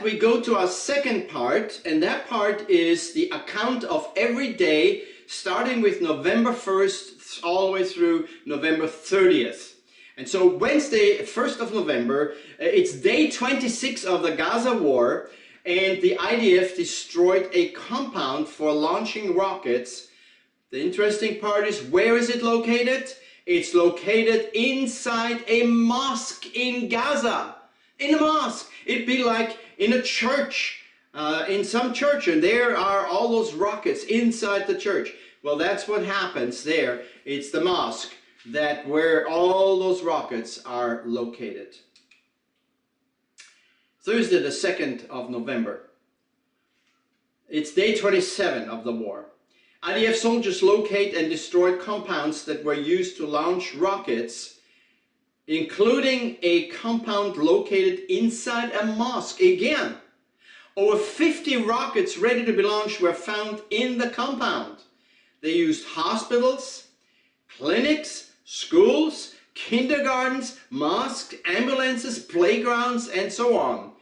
we go to our second part, and that part is the account of every day, starting with November 1st all the way through November 30th. And so Wednesday, 1st of November, it's day 26 of the Gaza war, and the IDF destroyed a compound for launching rockets. The interesting part is, where is it located? It's located inside a mosque in Gaza. In a mosque. It'd be like in a church, in some church, and there are all those rockets inside the church. Well, that's what happens there. It's the mosque where all those rockets are located. Thursday, the 2nd of November. It's day 27 of the war. IDF soldiers locate and destroy compounds that were used to launch rockets, including a compound located inside a mosque. Again, over 50 rockets ready to be launched were found in the compound. They used hospitals, clinics, schools, kindergartens, mosques, ambulances, playgrounds, and so on.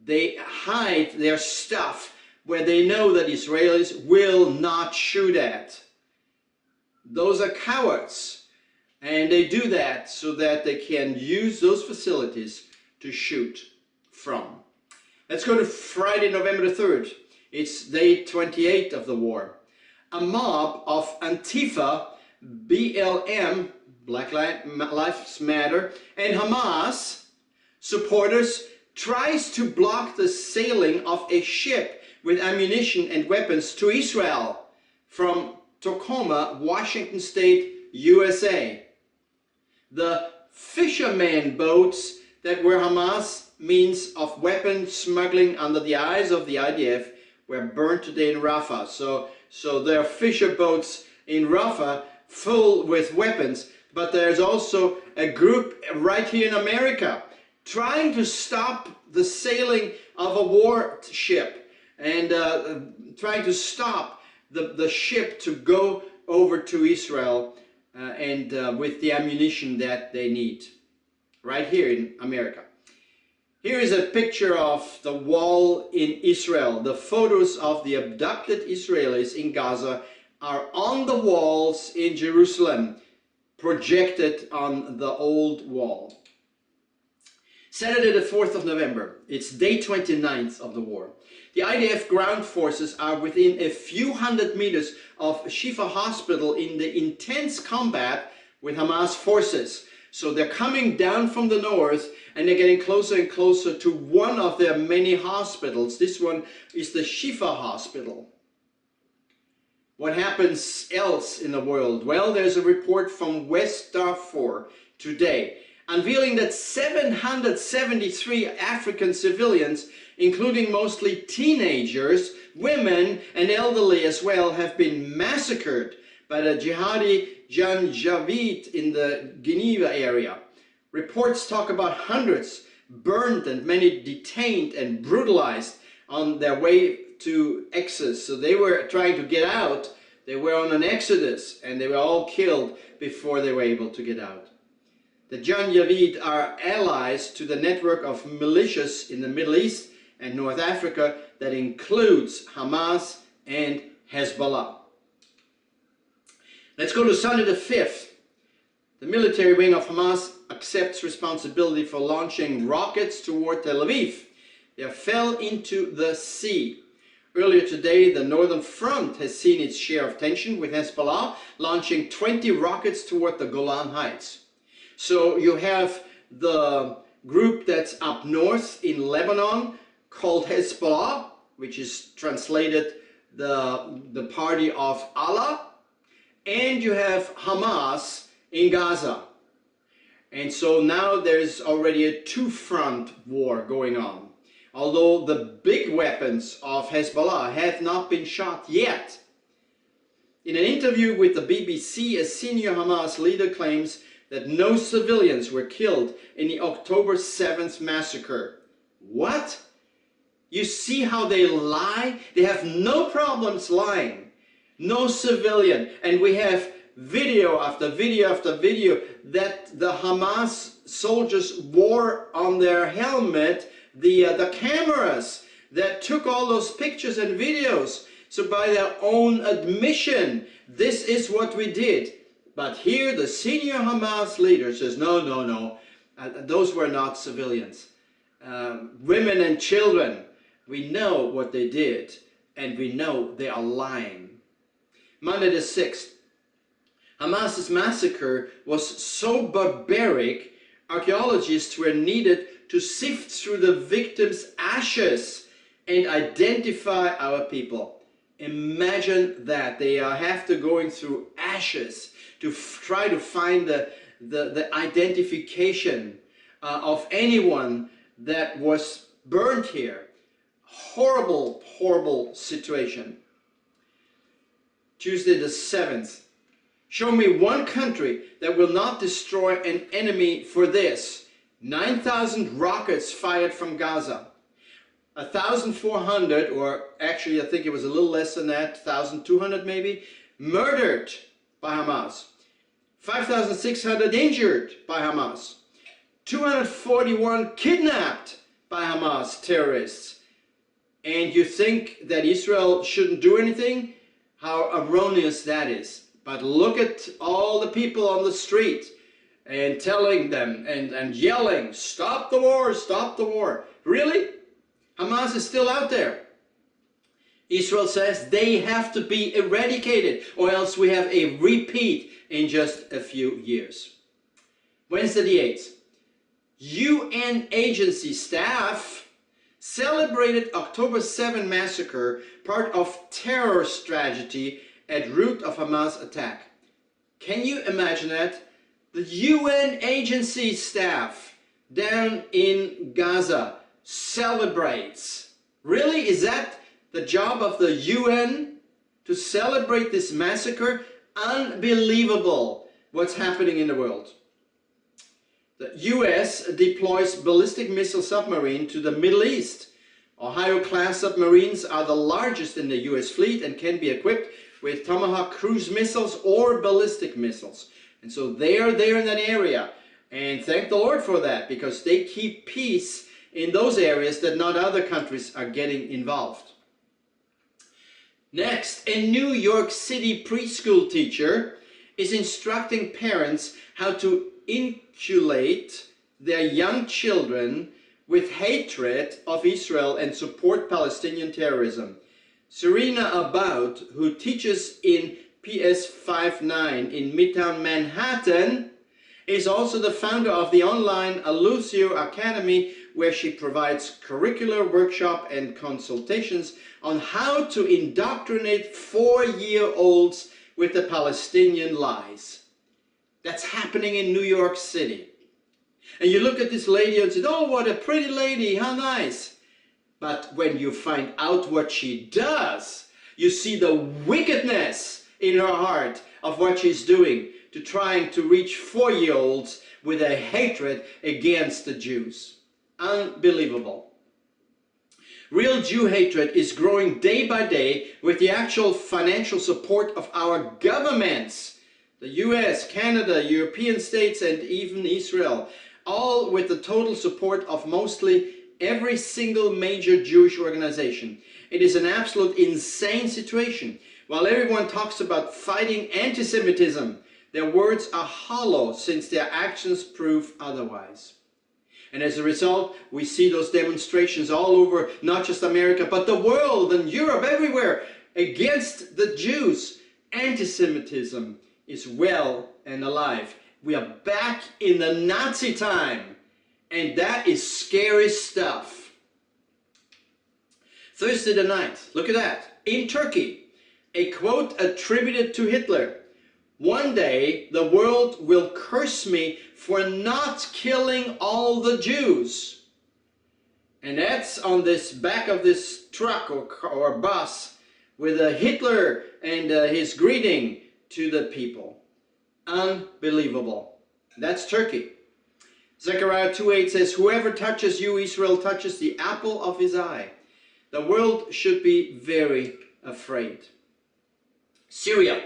They hide their stuff where they know that Israelis will not shoot at. Those are cowards, and they do that so that they can use those facilities to shoot from. Let's go to Friday, November the 3rd. It's day 28 of the war. A mob of Antifa, BLM, Black Lives Matter, and Hamas supporters tries to block the sailing of a ship with ammunition and weapons to Israel from Tacoma, Washington State, USA. The fisherman boats that were Hamas means of weapon smuggling under the eyes of the IDF were burned today in Rafah. So there are fisher boats in Rafah full with weapons, but there's also a group right here in America trying to stop the sailing of a warship and trying to stop the ship to go over to Israel with the ammunition that they need, right here in America. Here is a picture of the wall in Israel. The photos of the abducted Israelis in Gaza are on the walls in Jerusalem, projected on the old wall. Saturday the 4th of November, it's day 29th of the war. The IDF ground forces are within a few hundred meters of Shifa Hospital in the intense combat with Hamas forces. So they're coming down from the north and they're getting closer and closer to one of their many hospitals. This one is the Shifa Hospital. What happens else in the world? Well, there's a report from West Darfur today unveiling that 773 African civilians, including mostly teenagers, women and elderly as well, have been massacred by the jihadi Janjaweed in the Geneva area. Reports talk about hundreds burned and many detained and brutalized on their way to exodus. So they were trying to get out, they were on an exodus, and they were all killed before they were able to get out. The Janjaweed are allies to the network of militias in the Middle East and North Africa that includes Hamas and Hezbollah. Let's go to Sunday the 5th. The military wing of Hamas accepts responsibility for launching rockets toward Tel Aviv. They fell into the sea. Earlier today, the Northern Front has seen its share of tension with Hezbollah launching 20 rockets toward the Golan Heights. So you have the group that's up north in Lebanon called Hezbollah, which is translated the party of Allah, and you have Hamas in Gaza. And so now there's already a two-front war going on. Although the big weapons of Hezbollah have not been shot yet. In an interview with the BBC, a senior Hamas leader claims that no civilians were killed in the October 7th massacre. What? You see how they lie? They have no problems lying. No civilian. And we have video after video after video that the Hamas soldiers wore on their helmet the cameras that took all those pictures and videos. So by their own admission, this is what we did. But here the senior Hamas leader says, no, no, no, those were not civilians. Women and children, we know what they did, and we know they are lying. Monday the 6th, Hamas's massacre was so barbaric, archaeologists were needed to sift through the victims' ashes and identify our people. Imagine that. They have to going through ashes to try to find the identification of anyone that was burned here. Horrible, horrible situation. Tuesday the 7th. Show me one country that will not destroy an enemy for this. 9,000 rockets fired from Gaza. 1,400, or actually I think it was a little less than that, 1,200 maybe, murdered by Hamas. 5,600 injured by Hamas. 241 kidnapped by Hamas terrorists. And you think that Israel shouldn't do anything? How erroneous that is. But look at all the people on the street and telling them and yelling, stop the war, stop the war. Really? Hamas is still out there. Israel says they have to be eradicated, or else we have a repeat in just a few years. Wednesday the 8th. UN agency staff celebrated October 7 massacre, part of terror strategy at root of Hamas attack. Can you imagine that? The UN agency staff down in Gaza celebrates. Really? Is that the job of the UN to celebrate this massacre? Unbelievable what's happening in the world. The US deploys ballistic missile submarine to the Middle East. Ohio-class submarines are the largest in the US fleet and can be equipped with Tomahawk cruise missiles or ballistic missiles. And so they are there in that area. And thank the Lord for that, because they keep peace in those areas that not other countries are getting involved. Next, a New York City preschool teacher is instructing parents how to inculcate their young children with hatred of Israel and support Palestinian terrorism. Serena About, who teaches in PS 59 in Midtown Manhattan, is also the founder of the online Alucio Academy, where she provides curricular workshop and consultations on how to indoctrinate 4-year-olds with the Palestinian lies. That's happening in New York City. And you look at this lady and say, oh, what a pretty lady, how nice. But when you find out what she does, you see the wickedness in her heart of what she's doing to trying to reach 4-year-olds with a hatred against the Jews. Unbelievable. Real Jew hatred is growing day by day with the actual financial support of our governments. The US, Canada, European states, and even Israel. All with the total support of mostly every single major Jewish organization. It is an absolute insane situation. While everyone talks about fighting anti-Semitism, their words are hollow since their actions prove otherwise. And as a result, we see those demonstrations all over, not just America, but the world and Europe, everywhere, against the Jews. Anti-Semitism is well and alive. We are back in the Nazi time, and that is scary stuff. Thursday the 9th, look at that. In Turkey, a quote attributed to Hitler. One day the world will curse me for not killing all the Jews. And that's on this back of this truck or bus with a Hitler and his greeting to the people. Unbelievable. That's Turkey. Zechariah 2:8 says, whoever touches you, Israel, touches the apple of his eye. The world should be very afraid. Syria.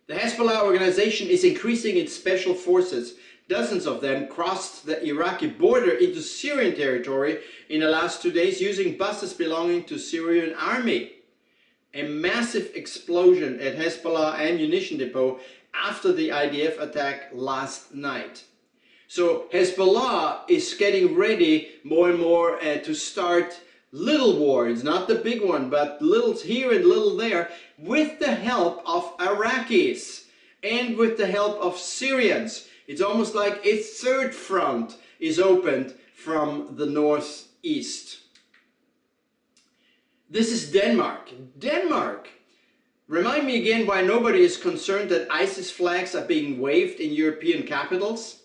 The Hezbollah organization is increasing its special forces Dozens of them crossed the Iraqi border into Syrian territory in the last 2 days using buses belonging to Syrian army. A massive explosion at Hezbollah ammunition depot after the IDF attack last night. So Hezbollah is getting ready more and more to start little wars, not the big one, but little here and little there, with the help of Iraqis and with the help of Syrians. It's almost like a third front is opened from the northeast. This is Denmark. Denmark! Remind me again why nobody is concerned that ISIS flags are being waved in European capitals.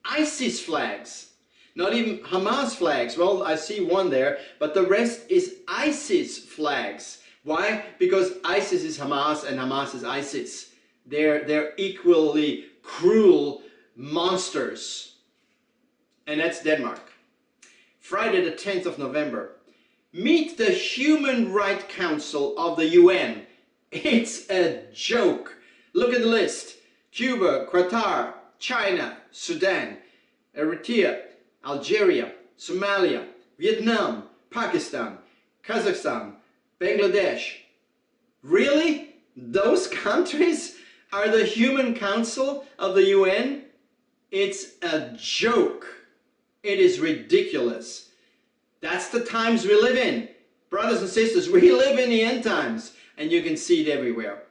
ISIS flags, not even Hamas flags. Well, I see one there, but the rest is ISIS flags. Why? Because ISIS is Hamas and Hamas is ISIS. They're equally cruel monsters. And that's Denmark. Friday the 10th of November. Meet the Human Rights Council of the UN. It's a joke. Look at the list. Cuba, Qatar, China, Sudan, Eritrea, Algeria, Somalia, Vietnam, Pakistan, Kazakhstan, Bangladesh. Really? Those countries are the Human Council of the UN? It's a joke. It is ridiculous. That's the times we live in. Brothers and sisters, we live in the end times, and you can see it everywhere.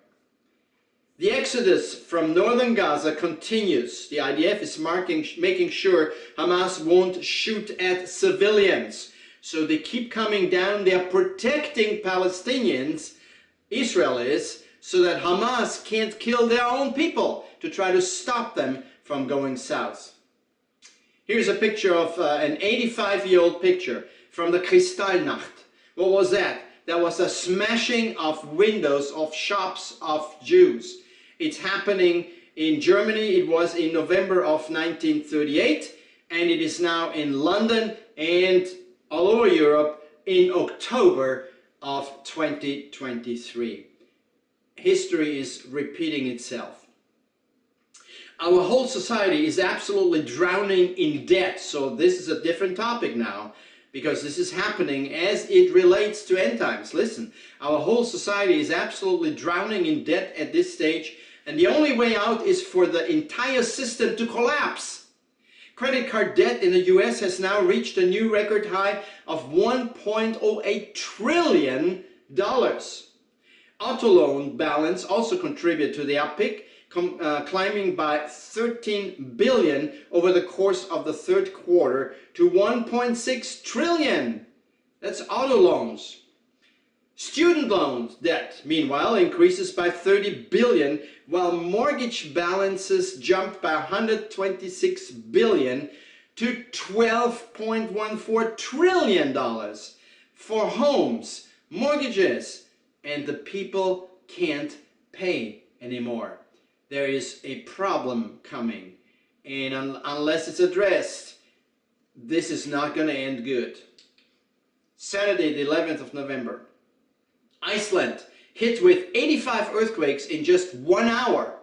The exodus from northern Gaza continues. The IDF is making sure Hamas won't shoot at civilians. So they keep coming down. They are protecting Palestinians, Israel is, so that Hamas can't kill their own people to try to stop them from going south. Here's a picture of an 85-year-old picture from the Kristallnacht. What was that? That was a smashing of windows of shops of Jews. It's happening in Germany. It was in November of 1938, and it is now in London and all over Europe in October of 2023. History is repeating itself. Our whole society is absolutely drowning in debt. So this is a different topic now, because this is happening as it relates to end times. Listen, our whole society is absolutely drowning in debt at this stage, and the only way out is for the entire system to collapse. Credit card debt in the US has now reached a new record high of $1.08 trillion. Auto loan balance also contributed to the uptick, climbing by 13 billion over the course of the third quarter to 1.6 trillion. That's auto loans. Student loans debt, meanwhile, increases by 30 billion, while mortgage balances jumped by 126 billion to $12.14 trillion for homes, mortgages, and the people can't pay anymore. There is a problem coming, and unless it's addressed, this is not going to end good. Saturday, the 11th of November. Iceland hit with 85 earthquakes in just 1 hour,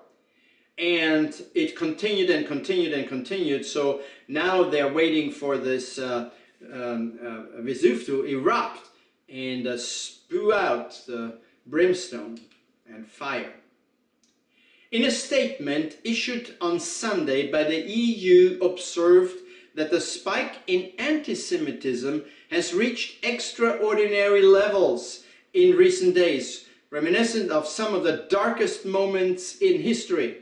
and it continued and continued and continued. So now they're waiting for this Vesuv to erupt and spew out the brimstone and fire. In a statement issued on Sunday by the EU, observed that the spike in anti-Semitism has reached extraordinary levels in recent days, reminiscent of some of the darkest moments in history.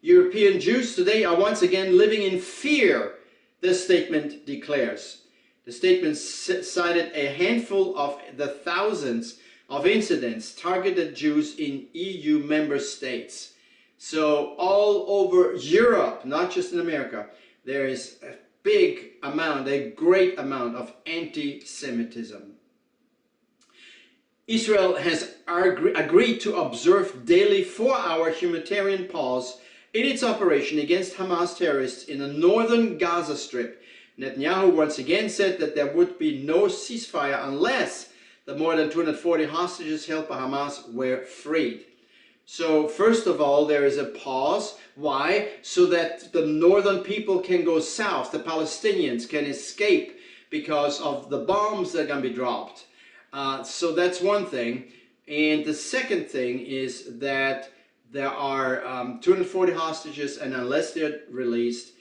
European Jews today are once again living in fear, the statement declares. The statement cited a handful of the thousands of incidents targeted Jews in EU member states. So all over Europe, not just in America, there is a big amount, a great amount of anti-Semitism. Israel has agreed to observe daily 4-hour humanitarian pause in its operation against Hamas terrorists in the northern Gaza Strip. Netanyahu once again said that there would be no ceasefire unless the more than 240 hostages held by Hamas were freed. So first of all, there is a pause. Why? So that the northern people can go south, the Palestinians can escape because of the bombs that are going to be dropped. So that's one thing. And the second thing is that there are 240 hostages, and unless they're released,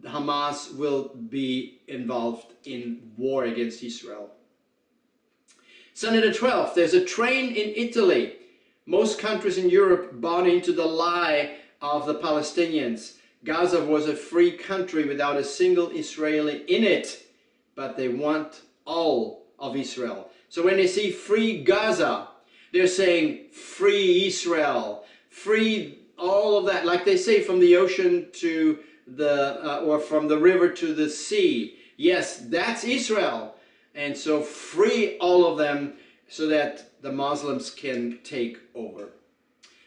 Hamas will be involved in war against Israel. Sunday the 12th, there's a train in Italy. Most countries in Europe bought into the lie of the Palestinians. Gaza was a free country without a single Israeli in it, but they want all of Israel. So when they see free Gaza, they're saying free Israel, free all of that, like they say from the ocean to the, or from the river to the sea. Yes, that's Israel. And so free all of them so that the Muslims can take over.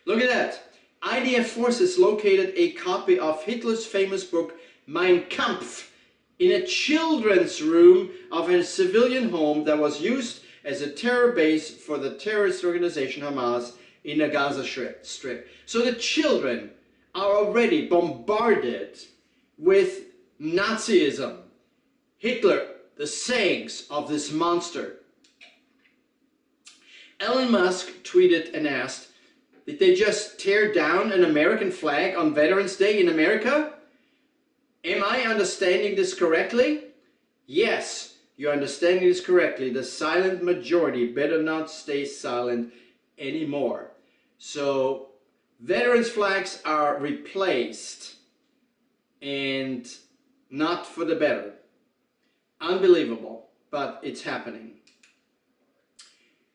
Look at that. IDF forces located a copy of Hitler's famous book Mein Kampf in a children's room of a civilian home that was used as a terror base for the terrorist organization Hamas in the Gaza Strip. So the children are already bombarded with Nazism, Hitler, the sayings of this monster. Elon Musk tweeted and asked, did they just tear down an American flag on Veterans Day in America? Am I understanding this correctly? Yes, you're understanding this correctly. The silent majority better not stay silent anymore. So veterans flags are replaced, and not for the better. Unbelievable, but it's happening.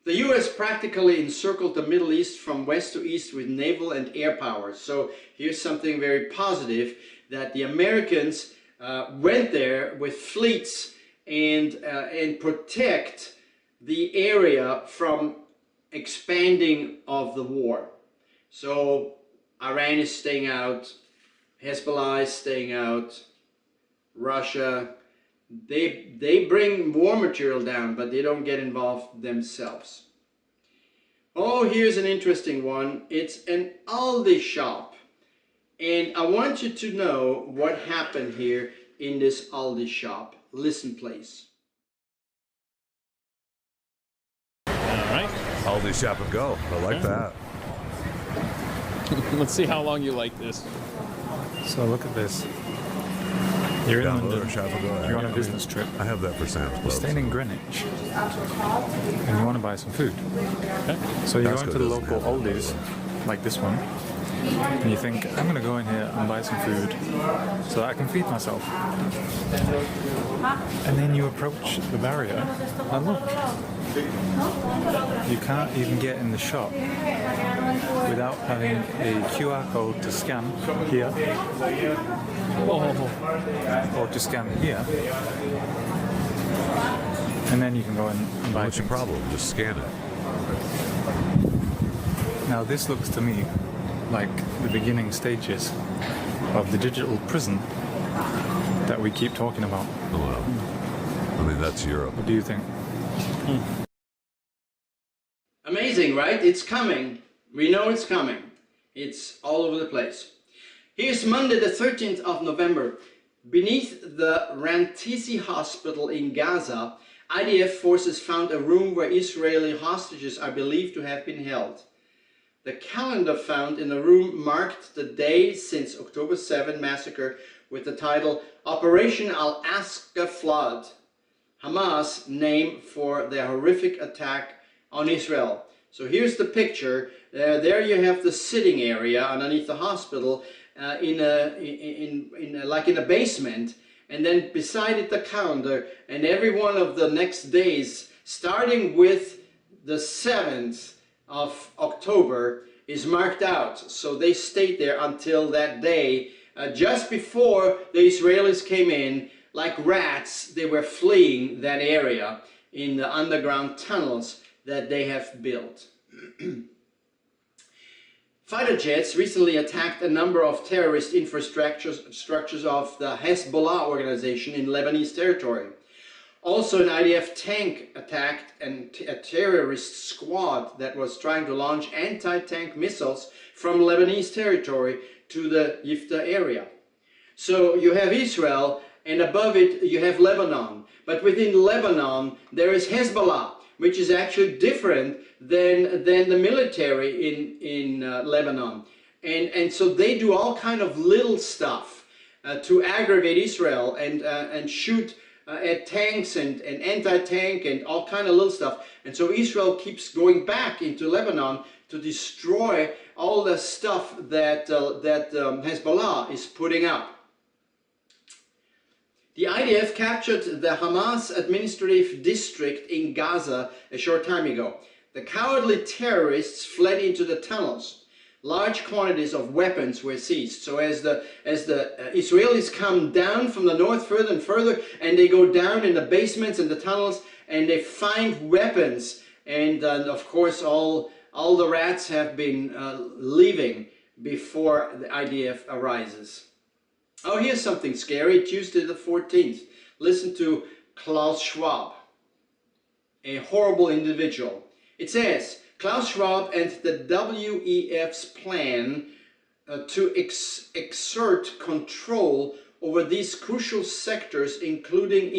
The US practically encircled the Middle East from west to east with naval and air power. So here's something very positive, that the Americans went there with fleets and protect the area from expanding of the war. So Iran is staying out, Hezbollah is staying out, Russia, they bring war material down, but they don't get involved themselves. Oh, here's an interesting one. It's an Aldi shop. And I want you to know what happened here in this Aldi shop. Listen, please. All right. Aldi shop and go. I like that. Let's see how long you like this. So look at this. You're in Download London. or shop and go. You're on a business trip. I have that for Sam's You're Club. staying in Greenwich, and you want to buy some food. Okay. So you're Costco going to the doesn't local have that. Aldi's, like this one, and you think, I'm going to go in here and buy some food so that I can feed myself. And then you approach the barrier, and look, you can't even get in the shop without having a QR code to scan here, or to scan here, and then you can go in and buy What's your things. problem? Just scan it. Now this looks to me like the beginning stages of the digital prison that we keep talking about. Oh, well. I mean, that's Europe. What do you think? Amazing, right? It's coming. We know it's coming. It's all over the place. Here's Monday the 13th of November. Beneath the Rantisi hospital in Gaza, IDF forces found a room where Israeli hostages are believed to have been held. The calendar found in the room marked the day since October 7 massacre with the title Operation Al-Aqsa Flood, Hamas' name for their horrific attack on Israel. So here's the picture. There you have the sitting area underneath the hospital like in a basement, and then beside it the calendar, and every one of the next days, starting with the 7th of October, is marked out. So they stayed there until that day. Just before the Israelis came in, like rats, they were fleeing that area in the underground tunnels that they have built. Fighter jets recently attacked a number of terrorist infrastructures of the Hezbollah organization in Lebanese territory. Also, an IDF tank attacked a terrorist squad that was trying to launch anti-tank missiles from Lebanese territory to the Yifta area. So you have Israel, and above it you have Lebanon. But within Lebanon there is Hezbollah, which is actually different than the military in Lebanon. And so they do all kind of little stuff to aggravate Israel and shoot at tanks and anti-tank and all kind of little stuff. And so Israel keeps going back into Lebanon to destroy all the stuff that Hezbollah is putting up. The IDF captured the Hamas administrative district in Gaza a short time ago. The cowardly terrorists fled into the tunnels. Large quantities of weapons were seized. So as the Israelis come down from the north further and further, and they go down in the basements and the tunnels, and they find weapons, and of course all the rats have been leaving before the IDF arises. Oh, here's something scary. Tuesday the 14th. Listen to Klaus Schwab, a horrible individual. It says, Klaus Schwab and the WEF's plan to exert control over these crucial sectors, including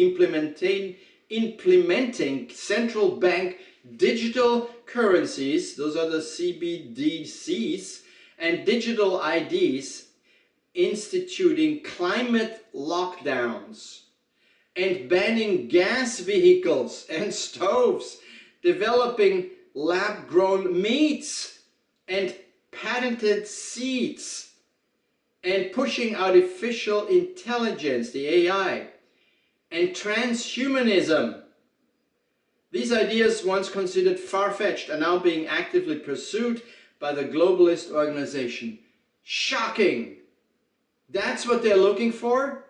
implementing central bank digital currencies, those are the CBDCs, and digital IDs, instituting climate lockdowns and banning gas vehicles and stoves, developing lab-grown meats and patented seeds, and pushing artificial intelligence, the AI, and transhumanism. These ideas, once considered far-fetched, are now being actively pursued by the globalist organization. Shocking! That's what they're looking for?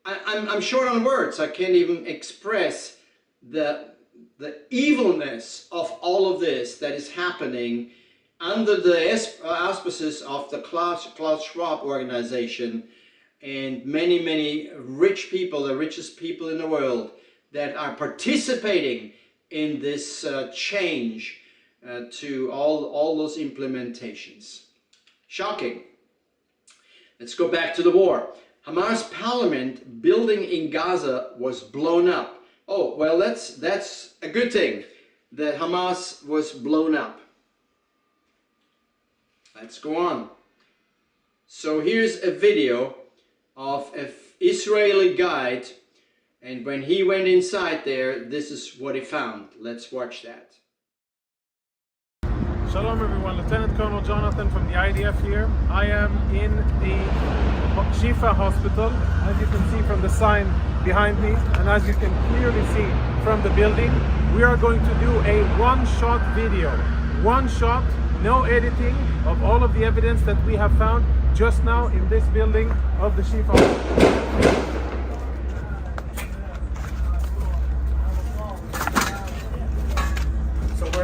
I'm short on words. I can't even express the evilness of all of this that is happening under the auspices of the Klaus Schwab organization and many rich people, the richest people in the world, that are participating in this change to all those implementations. Shocking. Let's go back to the war. Hamas parliament building in Gaza was blown up. Oh, well, that's a good thing that Hamas was blown up. Let's go on. So here's a video of an Israeli guide, and when he went inside there, this is what he found. Let's watch that. Shalom everyone, Lieutenant Colonel Jonathan from the IDF here. I am in the Shifa hospital, as you can see from the sign behind me, and as you can clearly see from the building. We are going to do a one-shot video. One shot, no editing, of all of the evidence that we have found just now in this building of the Shifa hospital.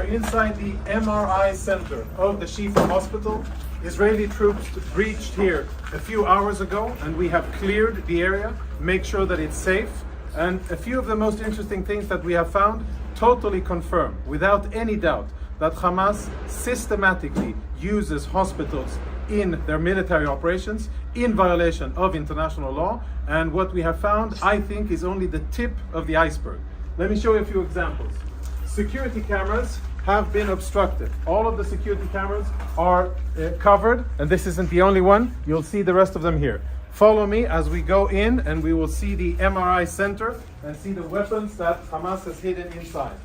Inside the MRI center of the Shifa hospital. Israeli troops breached here a few hours ago, and we have cleared the area, make sure that it's safe. And a few of the most interesting things that we have found totally confirm, without any doubt, that Hamas systematically uses hospitals in their military operations in violation of international law. And what we have found, I think, is only the tip of the iceberg. Let me show you a few examples. Security cameras have been obstructed. All of the security cameras are covered, and this isn't the only one. You'll see the rest of them here. Follow me as we go in, and we will see the MRI center and see the weapons that Hamas has hidden inside.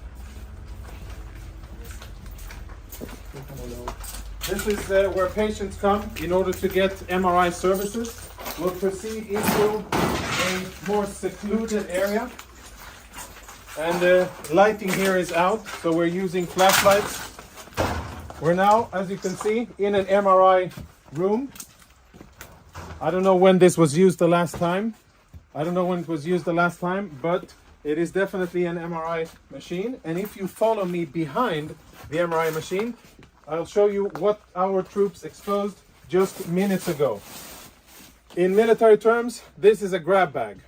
This is where patients come in order to get MRI services. We'll proceed into a more secluded area. And the lighting here is out, so we're using flashlights. We're now, as you can see, in an MRI room. I don't know when this was used the last time. But it is definitely an MRI machine. And if you follow me behind the MRI machine, I'll show you what our troops exposed just minutes ago. In military terms, this is a grab bag.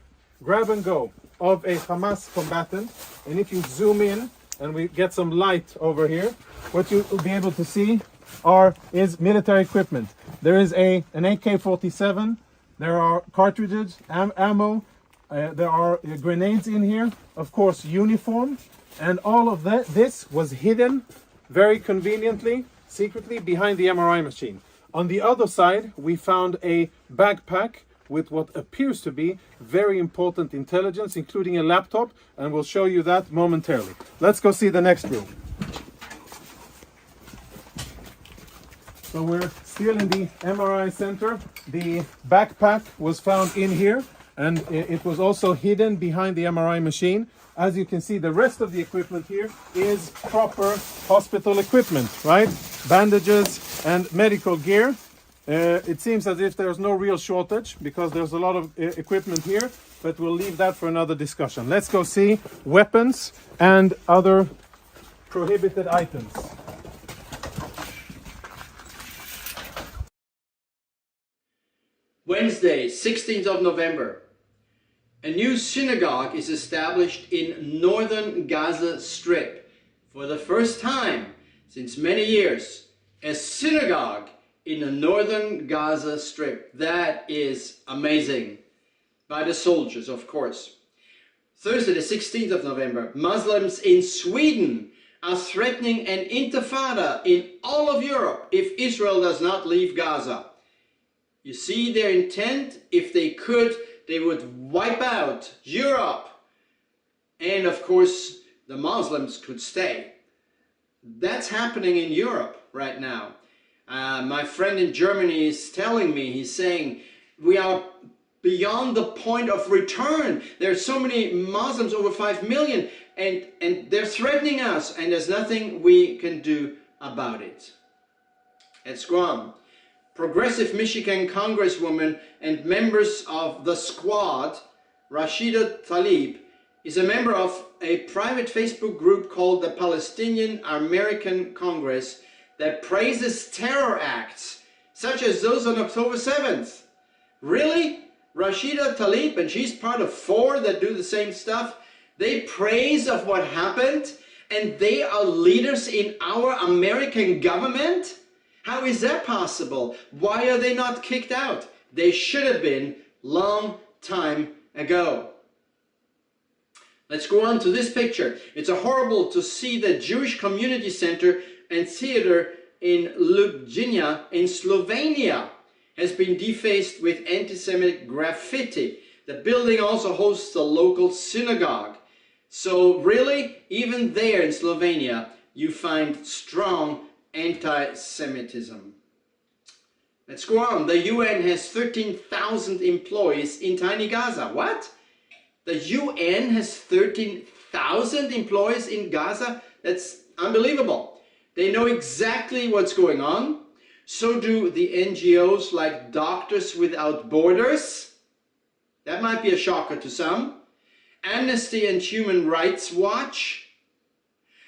grab and go of a Hamas combatant. And if you zoom in and we get some light over here, what you'll be able to see is military equipment. There is an AK-47, there are cartridges, ammo, there are grenades in here, of course uniform, and all of this was hidden very conveniently, secretly behind the MRI machine. On the other side, we found a backpack with what appears to be very important intelligence, including a laptop, and we'll show you that momentarily. Let's go see the next room. So we're still in the MRI center. The backpack was found in here, and it was also hidden behind the MRI machine. As you can see, the rest of the equipment here is proper hospital equipment, right? Bandages and medical gear. It seems as if there's no real shortage because there's a lot of equipment here, but we'll leave that for another discussion. Let's go see weapons and other prohibited items. Wednesday, 16th of November. A new synagogue is established in northern Gaza Strip. For the first time since many years, a synagogue in the northern Gaza Strip. That is amazing. By the soldiers, of course. Thursday, the 16th of November, Muslims in Sweden are threatening an intifada in all of Europe if Israel does not leave Gaza. You see their intent? If they could, they would wipe out Europe. And of course, the Muslims could stay. That's happening in Europe right now. My friend in Germany is telling me, he's saying, we are beyond the point of return. There are so many Muslims, over 5 million, and they're threatening us, and there's nothing we can do about it. Let's go on. Progressive Michigan Congresswoman and members of the Squad, Rashida Tlaib, is a member of a private Facebook group called the Palestinian American Congress that praises terror acts, such as those on October 7th. Really? Rashida Tlaib, and she's part of 4 that do the same stuff, they praise of what happened, and they are leaders in our American government? How is that possible? Why are they not kicked out? They should have been long time ago. Let's go on to this picture. It's horrible to see the Jewish Community Center and Theater in Ljubljana in Slovenia has been defaced with anti-Semitic graffiti. The building also hosts the local synagogue. So really, even there in Slovenia, you find strong anti-Semitism. Let's go on. The UN has 13,000 employees in tiny Gaza. What? The UN has 13,000 employees in Gaza? That's unbelievable. They know exactly what's going on. So do the NGOs like Doctors Without Borders. That might be a shocker to some. Amnesty and Human Rights Watch.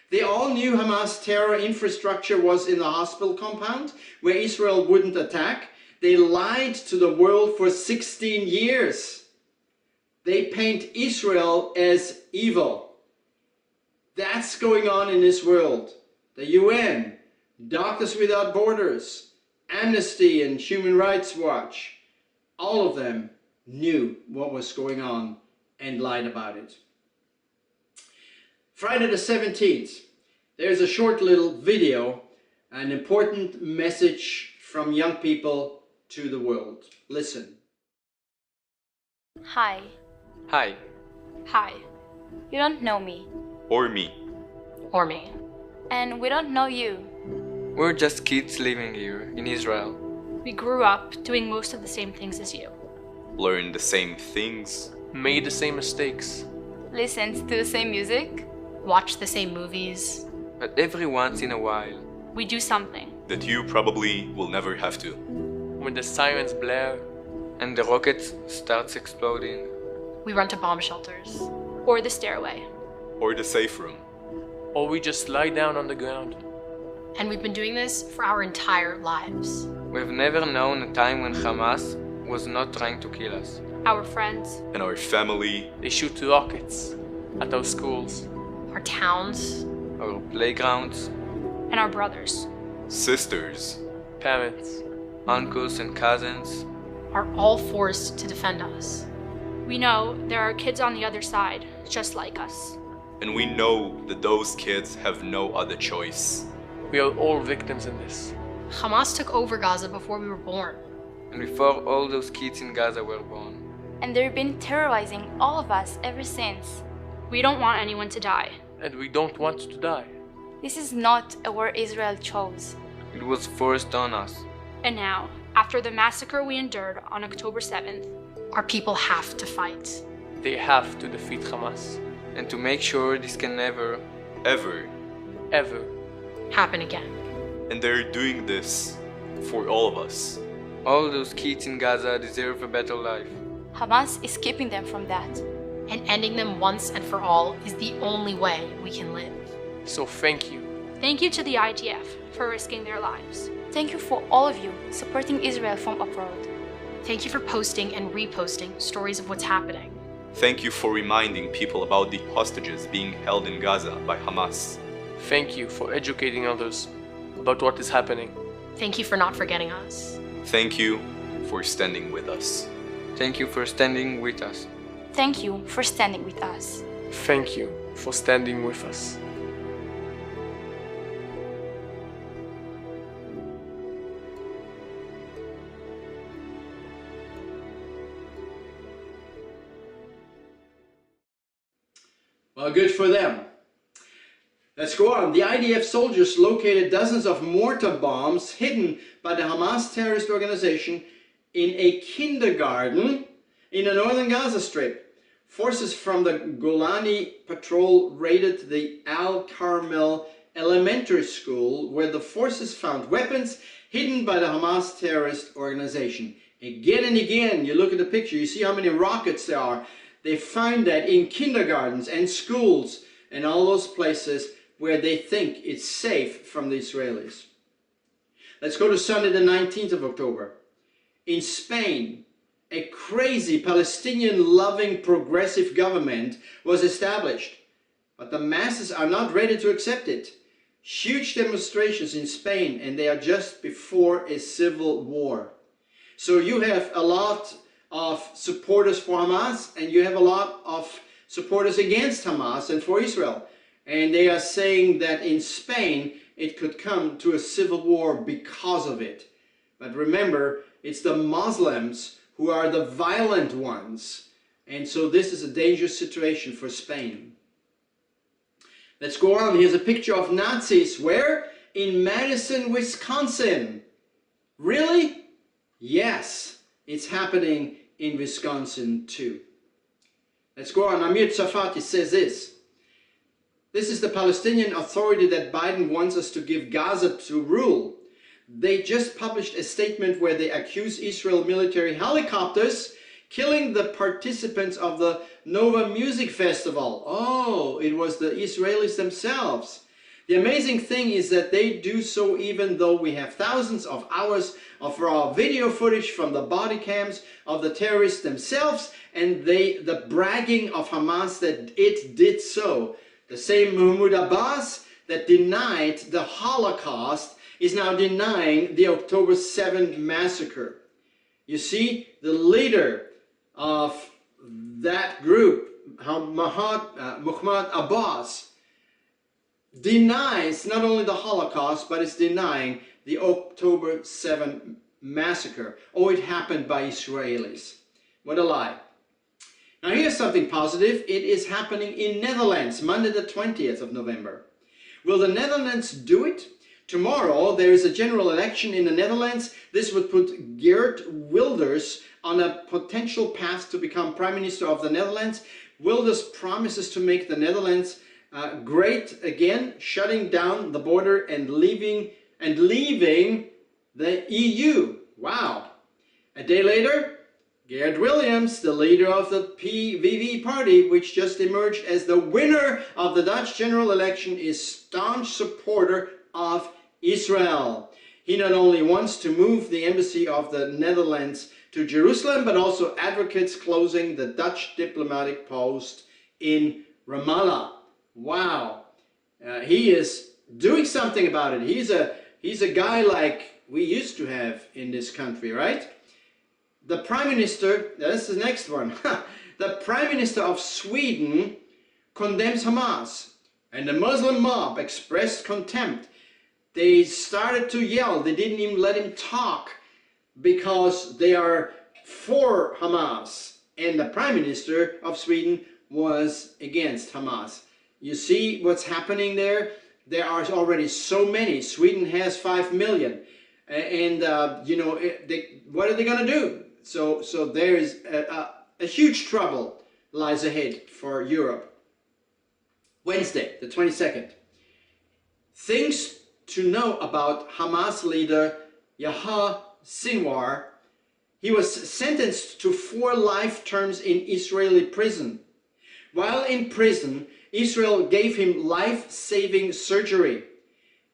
They all knew Hamas terror infrastructure was in the hospital compound where Israel wouldn't attack. They lied to the world for 16 years. They paint Israel as evil. That's going on in this world. The UN, Doctors Without Borders, Amnesty and Human Rights Watch, all of them knew what was going on and lied about it. Friday the 17th, there's a short little video, an important message from young people to the world. Listen. Hi. Hi. Hi. You don't know me. Or me. Or me. And we don't know you. We're just kids living here in Israel. We grew up doing most of the same things as you. Learn the same things. Made the same mistakes. Listened to the same music. Watched the same movies. But every once in a while, We do something. That you probably will never have to. When the sirens blare. and the rocket starts exploding. We run to bomb shelters. Or the stairway. Or the safe room. Or we just lie down on the ground. And we've been doing this for our entire lives. We've never known a time when Hamas was not trying to kill us. our friends, and our family, They shoot rockets at our schools. our towns, our playgrounds, and our brothers sisters, Parents. uncles and cousins. are all forced to defend us. We know there are kids on the other side, just like us. and we know that those kids have no other choice. We are all victims in this. Hamas took over Gaza before we were born. And before all those kids in Gaza were born. And they've been terrorizing all of us ever since. We don't want anyone to die. And we don't want to die. This is not a war Israel chose. It was forced on us. And now, after the massacre we endured on October 7th, our people have to fight. They have to defeat Hamas. And to make sure this can never, Ever. Ever. Happen again. And they're doing this for all of us. all those kids in Gaza deserve a better life. Hamas is keeping them from that. And ending them once and for all is the only way we can live. So thank you. Thank you to the IDF for risking their lives. Thank you for all of you supporting Israel from abroad. Thank you for posting and reposting stories of what's happening. Thank you for reminding people about the hostages being held in Gaza by Hamas. Thank you for educating others about what is happening. Thank you for not forgetting us. Thank you for standing with us. Thank you for standing with us. Thank you for standing with us. Thank you for standing with us. Well, good for them. Let's go on. The IDF soldiers located dozens of mortar bombs hidden by the Hamas terrorist organization in a kindergarten in the northern Gaza Strip. Forces from the Golani Patrol raided the Al Carmel Elementary School, where the forces found weapons hidden by the Hamas terrorist organization. Again and again, you look at the picture, you see how many rockets there are. They find that in kindergartens and schools and all those places where they think it's safe from the Israelis. Let's go to Sunday the 19th of October. In Spain, a crazy Palestinian-loving progressive government was established, but the masses are not ready to accept it. Huge demonstrations in Spain, and they are just before a civil war. So you have a lot of supporters for Hamas, and you have a lot of supporters against Hamas and for Israel. And they are saying that in Spain, it could come to a civil war because of it. But remember, it's the Muslims who are the violent ones. And so this is a dangerous situation for Spain. Let's go on. Here's a picture of Nazis. Where? In Madison, Wisconsin. Really? Yes, it's happening in Wisconsin too. Let's go on. Amir Tsarfati says this. This is the Palestinian Authority that Biden wants us to give Gaza to rule. They just published a statement where they accuse Israel military helicopters killing the participants of the Nova Music Festival. Oh, it was the Israelis themselves. The amazing thing is that they do so even though we have thousands of hours of raw video footage from the body cams of the terrorists themselves, and the bragging of Hamas that it did so. The same Mahmoud Abbas that denied the Holocaust is now denying the October 7 massacre. You see, the leader of that group, Mahmoud Abbas, denies not only the Holocaust, but is denying the October 7 massacre. Oh, it happened by Israelis. What a lie. Now here's something positive. It is happening in Netherlands, Monday the 20th of November. Will the Netherlands do it? Tomorrow there is a general election in the Netherlands. This would put Geert Wilders on a potential path to become Prime Minister of the Netherlands. Wilders promises to make the Netherlands great again, shutting down the border and leaving the EU. Wow. A day later, Geert Wilders, the leader of the PVV party, which just emerged as the winner of the Dutch general election, is staunch supporter of Israel. He not only wants to move the embassy of the Netherlands to Jerusalem, but also advocates closing the Dutch diplomatic post in Ramallah. Wow, he is doing something about it. He's a guy like we used to have in this country, right? The Prime Minister, this is the next one. The Prime Minister of Sweden condemns Hamas, and the Muslim mob expressed contempt. They started to yell. They didn't even let him talk because they are for Hamas. And the Prime Minister of Sweden was against Hamas. You see what's happening there? There are already so many. Sweden has 5 million. And, you know, what are they going to do? So there is a huge trouble lies ahead for Europe. Wednesday, the 22nd. Things to know about Hamas leader Yahya Sinwar. He was sentenced to 4 life terms in Israeli prison. While in prison, Israel gave him life-saving surgery.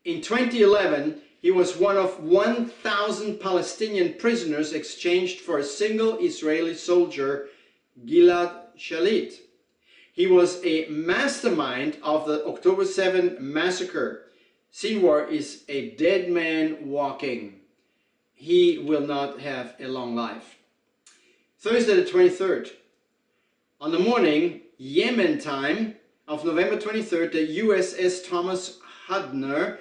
In 2011, he was one of 1,000 Palestinian prisoners exchanged for a single Israeli soldier, Gilad Shalit. He was a mastermind of the October 7 massacre. Sinwar is a dead man walking. He will not have a long life. Thursday the 23rd. On the morning, Yemen time of November 23rd, the USS Thomas Hudner,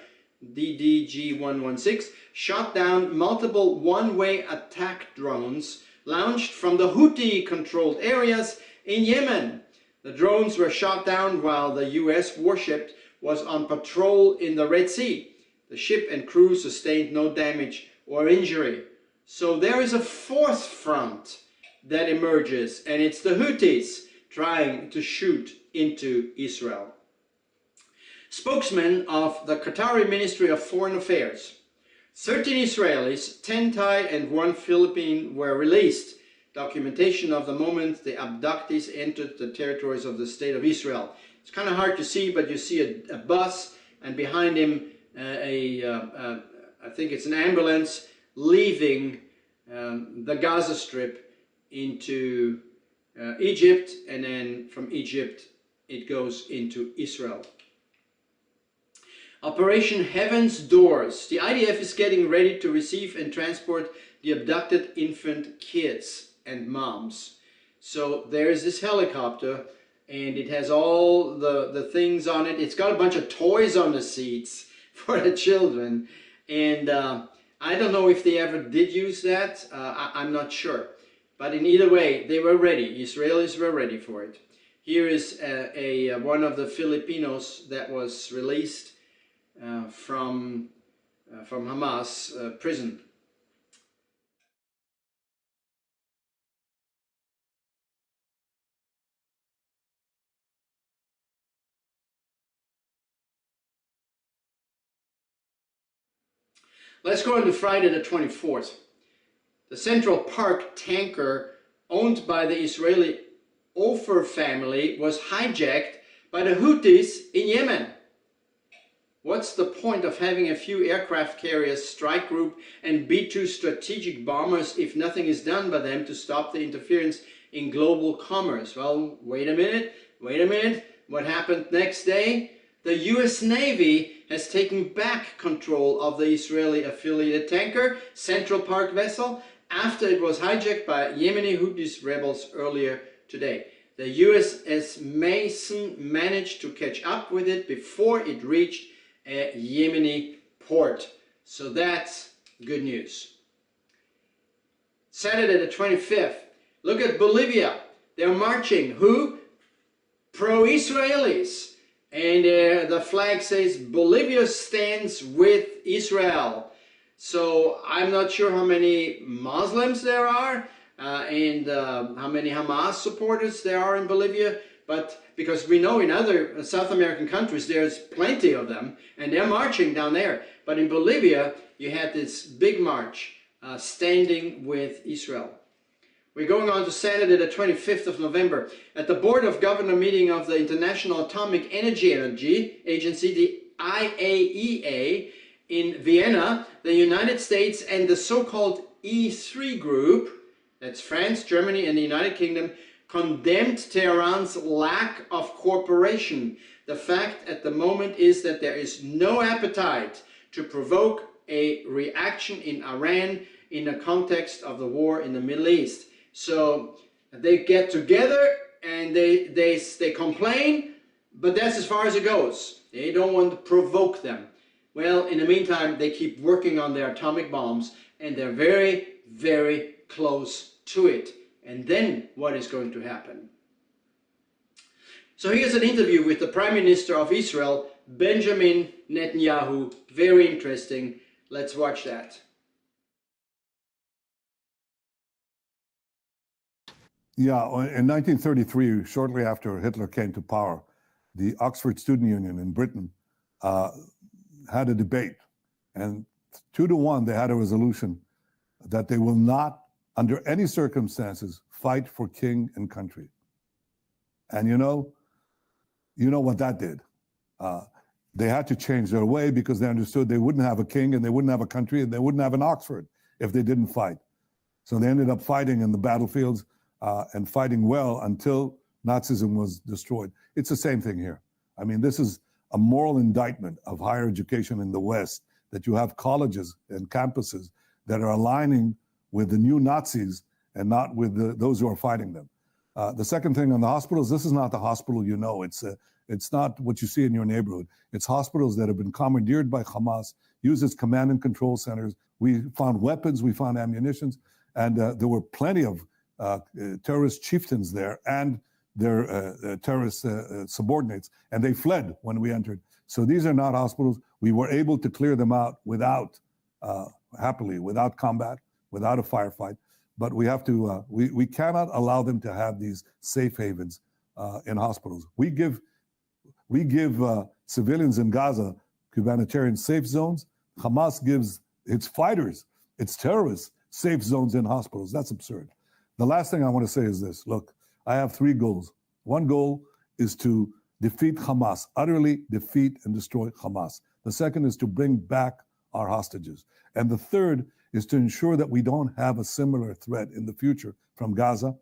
DDG-116, shot down multiple one-way attack drones launched from the Houthi-controlled areas in Yemen. The drones were shot down while the US warship was on patrol in the Red Sea. The ship and crew sustained no damage or injury. So there is a fourth front that emerges, and it's the Houthis trying to shoot into Israel. Spokesman of the Qatari Ministry of Foreign Affairs. 13 Israelis, 10 Thai and 1 Philippine were released. Documentation of the moment the abductees entered the territories of the State of Israel. It's kind of hard to see, but you see a bus, and behind him I think it's an ambulance leaving the Gaza Strip into Egypt, and then from Egypt it goes into Israel. Operation Heaven's Doors. The IDF is getting ready to receive and transport the abducted infant kids and moms. So there's this helicopter, and it has all the things on it. It's got a bunch of toys on the seats for the children, and I don't know if they ever did use that. I'm not sure, but in either way, they were ready. Israelis were ready for it. Here is one of the Filipinos that was released from Hamas prison. Let's go on to Friday the 24th. The Central Park tanker owned by the Israeli Ofer family was hijacked by the Houthis in Yemen. What's the point of having a few aircraft carriers, strike group and B-2 strategic bombers if nothing is done by them to stop the interference in global commerce? Well, wait a minute. What happened next day? The US Navy has taken back control of the Israeli affiliated tanker, Central Park vessel, after it was hijacked by Yemeni Houthis rebels earlier today. The USS Mason managed to catch up with it before it reached a Yemeni port. So that's good news. Saturday the 25th. Look at Bolivia. They're marching. Who? Pro-Israelis. And the flag says Bolivia stands with Israel. So I'm not sure how many Muslims there are and how many Hamas supporters there are in Bolivia. But because we know in other South American countries there's plenty of them, and they're marching down there. But in Bolivia you had this big march standing with Israel. We're going on to Saturday the 25th of November. At the Board of Governor meeting of the International Atomic Energy Agency, the IAEA, in Vienna, the United States and the so-called E3 group, that's France, Germany, and the United Kingdom, condemned Tehran's lack of cooperation. The fact at the moment is that there is no appetite to provoke a reaction in Iran in the context of the war in the Middle East. So they get together and they complain, but that's as far as it goes. They don't want to provoke them. Well, in the meantime, they keep working on their atomic bombs, and they're very, very close to it. And then what is going to happen? So here's an interview with the Prime Minister of Israel, Benjamin Netanyahu. Very interesting. Let's watch that. Yeah, in 1933, shortly after Hitler came to power, the Oxford Student Union in Britain had a debate, and 2-1 they had a resolution that they will not, under any circumstances, fight for king and country. And you know what that did. They had to change their way because they understood they wouldn't have a king and they wouldn't have a country and they wouldn't have an Oxford if they didn't fight. So they ended up fighting in the battlefields and fighting well until Nazism was destroyed. It's the same thing here. I mean, this is a moral indictment of higher education in the West, that you have colleges and campuses that are aligning with the new Nazis and not with those who are fighting them. The second thing on the hospitals, this is not the hospital you know. It's not what you see in your neighborhood. It's hospitals that have been commandeered by Hamas, used as command and control centers. We found weapons, we found ammunitions, and there were plenty of terrorist chieftains there and their terrorist subordinates, and they fled when we entered. So these are not hospitals. We were able to clear them out without, happily, without combat, without a firefight. But we have to, we cannot allow them to have these safe havens in hospitals. We give civilians in Gaza humanitarian safe zones. Hamas gives its fighters, its terrorists, safe zones in hospitals. That's absurd. The last thing I want to say is this. Look, I have 3 goals. One goal is to defeat Hamas, utterly defeat and destroy Hamas. The second is to bring back our hostages. And the third is to ensure that we don't have a similar threat in the future from Gaza,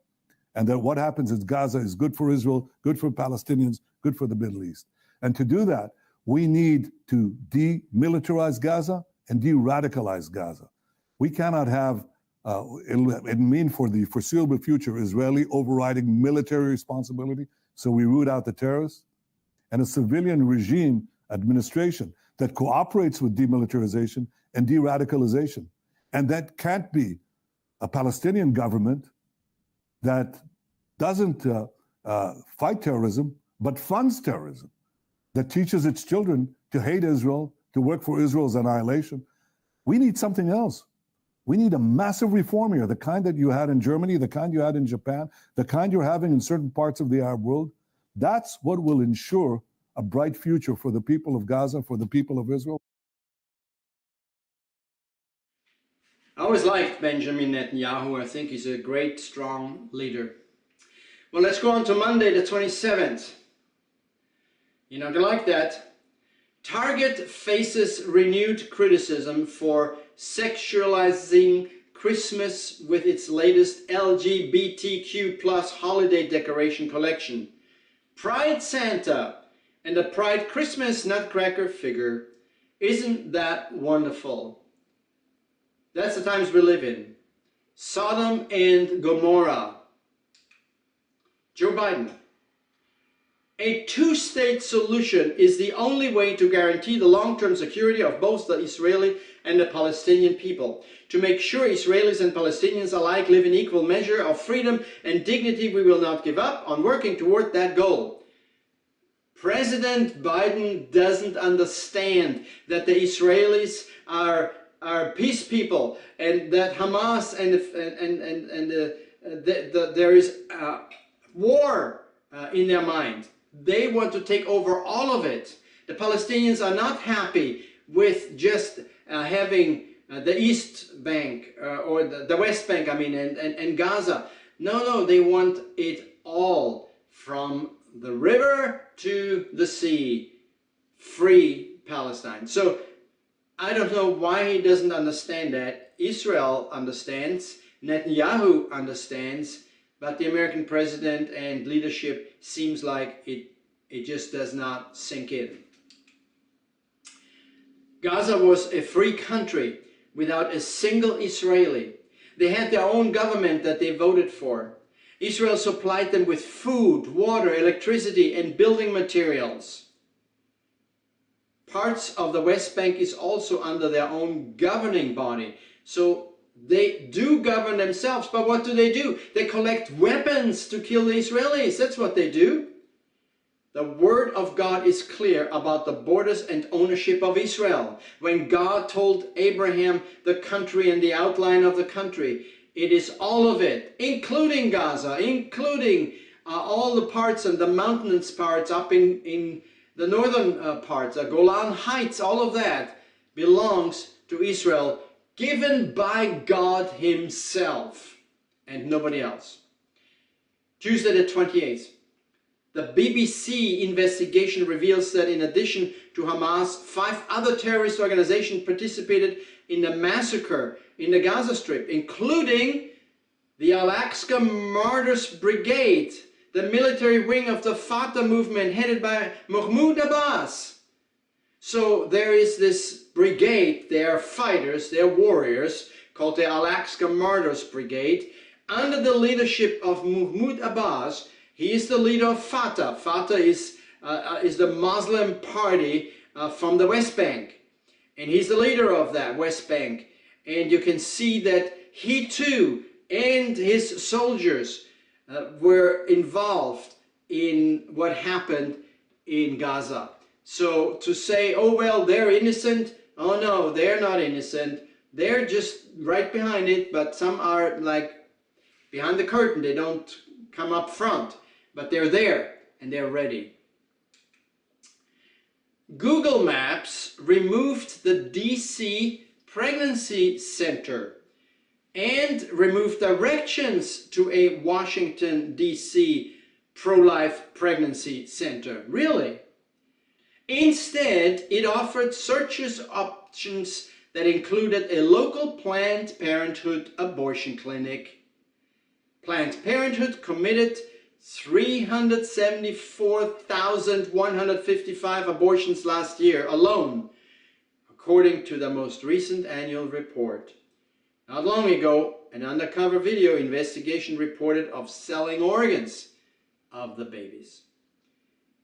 and that what happens is Gaza is good for Israel, good for Palestinians, good for the Middle East. And to do that, we need to demilitarize Gaza and de-radicalize Gaza. We cannot have, it mean for the foreseeable future, Israeli overriding military responsibility, so we root out the terrorists, and a civilian regime administration that cooperates with demilitarization and de-radicalization. And that can't be a Palestinian government that doesn't fight terrorism, but funds terrorism, that teaches its children to hate Israel, to work for Israel's annihilation. We need something else. We need a massive reform here, the kind that you had in Germany, the kind you had in Japan, the kind you're having in certain parts of the Arab world. That's what will ensure a bright future for the people of Gaza, for the people of Israel. I always liked Benjamin Netanyahu. I think he's a great, strong leader. Well, let's go on to Monday, the 27th. You're not gonna like that. Target faces renewed criticism for sexualizing Christmas with its latest LGBTQ+ holiday decoration collection. Pride Santa and a Pride Christmas nutcracker figure. Isn't that wonderful? That's the times we live in. Sodom and Gomorrah. Joe Biden. A two-state solution is the only way to guarantee the long-term security of both the Israeli and the Palestinian people. To make sure Israelis and Palestinians alike live in equal measure of freedom and dignity, we will not give up on working toward that goal. President Biden doesn't understand that the Israelis are peace people, and that Hamas there is war in their mind. They want to take over all of it. The Palestinians are not happy with just having the East Bank or the West Bank, I mean, and Gaza. No, they want it all, from the river to the sea. Free Palestine. So I don't know why he doesn't understand that. Israel understands, Netanyahu understands, but the American president and leadership seems like it just does not sink in. Gaza was a free country without a single Israeli. They had their own government that they voted for. Israel supplied them with food, water, electricity, and building materials. Parts of the West Bank is also under their own governing body. So they do govern themselves, but what do? They collect weapons to kill the Israelis. That's what they do. The word of God is clear about the borders and ownership of Israel. When God told Abraham the country and the outline of the country, it is all of it, including Gaza, including all the parts and the mountainous parts up in the northern parts, the Golan Heights, all of that belongs to Israel, given by God himself and nobody else. Tuesday the 28th. The BBC investigation reveals that in addition to Hamas, 5 other terrorist organizations participated in the massacre in the Gaza Strip, including the Al-Aqsa Martyrs Brigade, the military wing of the Fatah movement headed by Mahmoud Abbas. So there is this brigade, they are fighters, they are warriors, called the Al-Aqsa Martyrs Brigade, under the leadership of Mahmoud Abbas. He is the leader of Fatah. Fatah is the Muslim party from the West Bank. And he's the leader of that West Bank. And you can see that he too and his soldiers were involved in what happened in Gaza. So to say, oh well, they're innocent. Oh no, they're not innocent. They're just right behind it, but some are like behind the curtain. They don't come up front. But they're there and they're ready. Google Maps removed the DC Pregnancy Center and removed directions to a Washington, D.C. pro-life pregnancy center. Really? Instead, it offered searches options that included a local Planned Parenthood abortion clinic. Planned Parenthood committed 374,155 abortions last year alone, according to the most recent annual report. Not long ago, an undercover video investigation reported of selling organs of the babies.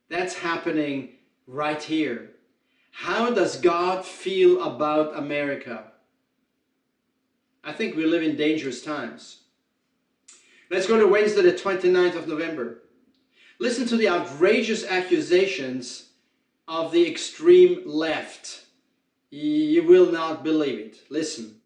That's happening right here. How does God feel about America? I think we live in dangerous times. Let's go to Wednesday the 29th of November. Listen to the outrageous accusations of the extreme left. You will not believe it. Listen.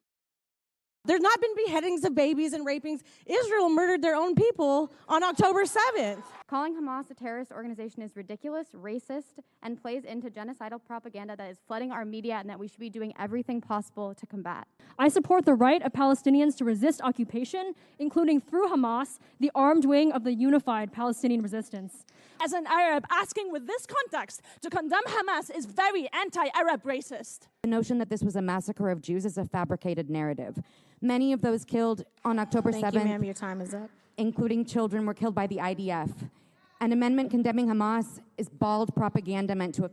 There's not been beheadings of babies and rapings. Israel murdered their own people on October 7th. Calling Hamas a terrorist organization is ridiculous, racist, and plays into genocidal propaganda that is flooding our media and that we should be doing everything possible to combat. I support the right of Palestinians to resist occupation, including through Hamas, the armed wing of the unified Palestinian resistance. As an Arab, asking with this context to condemn Hamas is very anti-Arab racist. The notion that this was a massacre of Jews is a fabricated narrative. Many of those killed on October 7th, Thank you, ma'am. Your time is up. Including children, were killed by the IDF. An amendment condemning Hamas is bald propaganda meant to...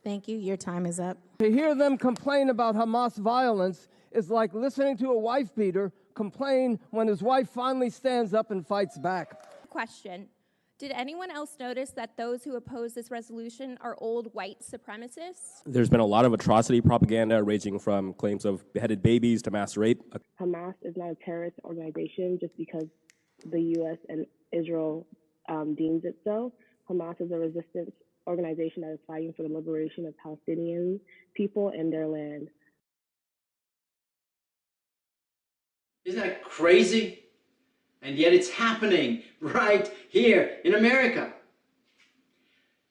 Thank you. Your time is up. To hear them complain about Hamas violence is like listening to a wife beater complain when his wife finally stands up and fights back. Question. Did anyone else notice that those who oppose this resolution are old white supremacists? There's been a lot of atrocity propaganda ranging from claims of beheaded babies to mass rape. Hamas is not a terrorist organization just because the U.S. and Israel deems it so. Hamas is a resistance organization that is fighting for the liberation of Palestinian people and their land. Isn't that crazy? And yet it's happening right here in America.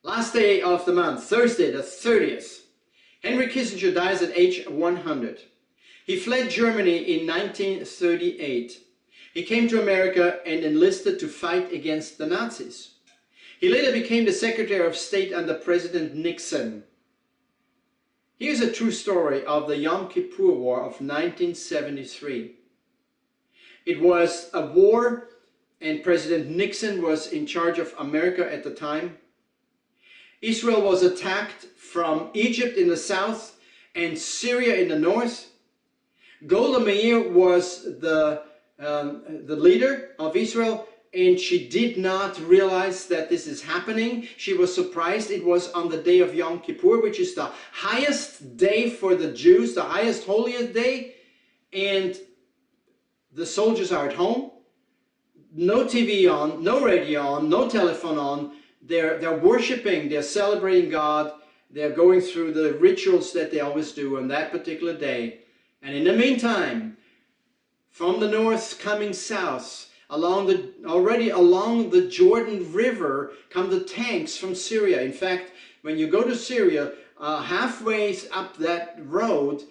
Last day of the month, Thursday the 30th. Henry Kissinger dies at age 100. He fled Germany in 1938. He came to America and enlisted to fight against the Nazis. He later became the Secretary of State under President Nixon. Here's a true story of the Yom Kippur War of 1973. It was a war, and President Nixon was in charge of America at the time. Israel was attacked from Egypt in the south and Syria in the north. Golda Meir was the leader of Israel, and she did not realize that this is happening. She was surprised. It was on the day of Yom Kippur, which is the highest day for the Jews, the highest, holiest day. And the soldiers are at home. No TV on, no radio on, no telephone on. They're worshiping, they're celebrating God. They're going through the rituals that they always do on that particular day. And in the meantime, from the north coming south, already along the Jordan River come the tanks from Syria. In fact, when you go to Syria, halfway up that road,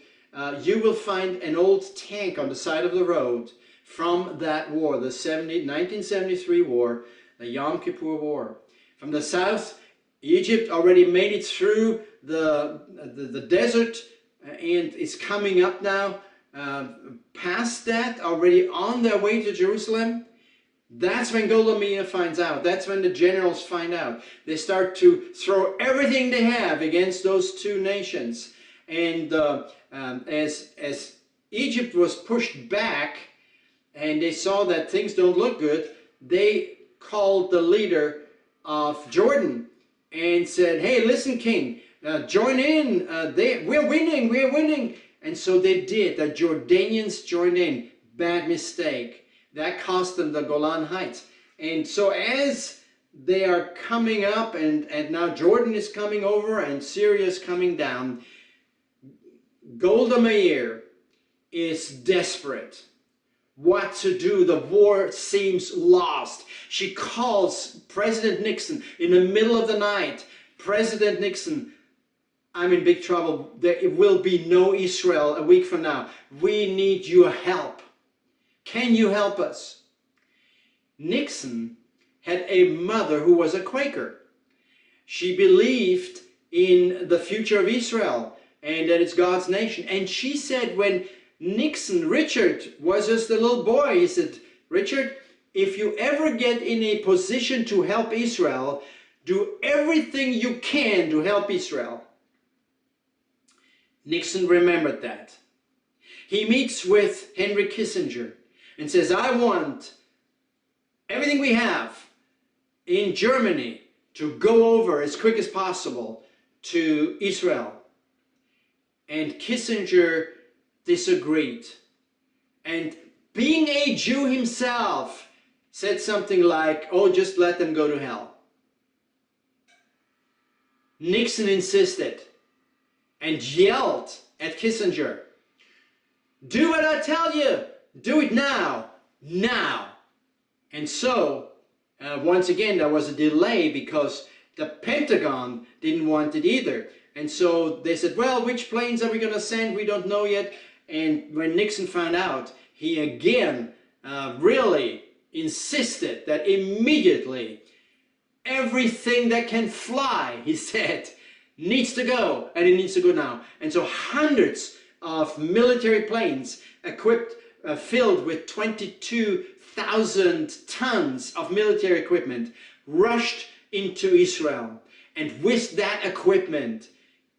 you will find an old tank on the side of the road from that war, the 1973 war, the Yom Kippur War. From the south, Egypt already made it through the desert and is coming up now past that, already on their way to Jerusalem. That's when Golda Meir finds out. That's when the generals find out. They start to throw everything they have against those two nations. And as Egypt was pushed back and they saw that things don't look good, they called the leader of Jordan and said, "Hey, listen, king, join in. We're winning. And so they did. The Jordanians joined in. Bad mistake. That cost them the Golan Heights. And so as they are coming up, and now Jordan is coming over and Syria is coming down, Golda Meir is desperate. What to do? The war seems lost. She calls President Nixon in the middle of the night. President Nixon, I'm in big trouble. There will be no Israel a week from now. We need your help. Can you help us? Nixon had a mother who was a Quaker. She believed in the future of Israel and that it's God's nation. And she said when Richard was just a little boy, he said, "Richard, if you ever get in a position to help Israel, do everything you can to help Israel." Nixon remembered that. He meets with Henry Kissinger and says, "I want everything we have in Germany to go over as quick as possible to Israel." And Kissinger disagreed. And being a Jew himself, said something like, "Oh, just let them go to hell." Nixon insisted and yelled at Kissinger, "Do what I tell you! Do it now! Now!" And so, once again, there was a delay because the Pentagon didn't want it either. And so they said, "Well, which planes are we going to send? We don't know yet." And when Nixon found out, he again really insisted that immediately everything that can fly, he said, needs to go, and it needs to go now. And so hundreds of military planes equipped, filled with 22,000 tons of military equipment rushed into Israel. And with that equipment,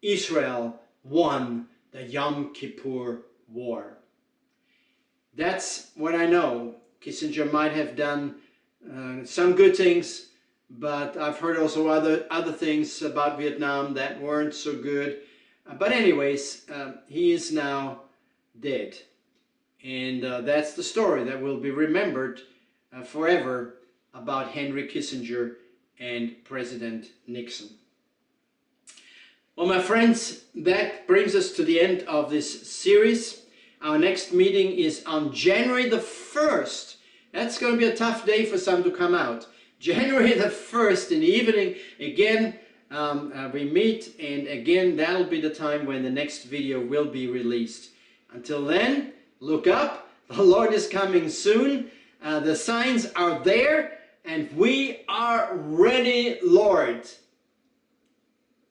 Israel won the Yom Kippur War. That's what I know. Kissinger might have done some good things, but I've heard also other things about Vietnam that weren't so good. But anyways, he is now dead. And that's the story that will be remembered forever about Henry Kissinger and President Nixon. Well, my friends, that brings us to the end of this series. Our next meeting is on January the 1st. That's going to be a tough day for some to come out. January the 1st in the evening, again, we meet, and again, that'll be the time when the next video will be released. Until then, look up. The Lord is coming soon. The signs are there, and we are ready, Lord.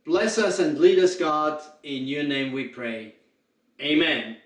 Bless us and lead us, God. In your name we pray. Amen.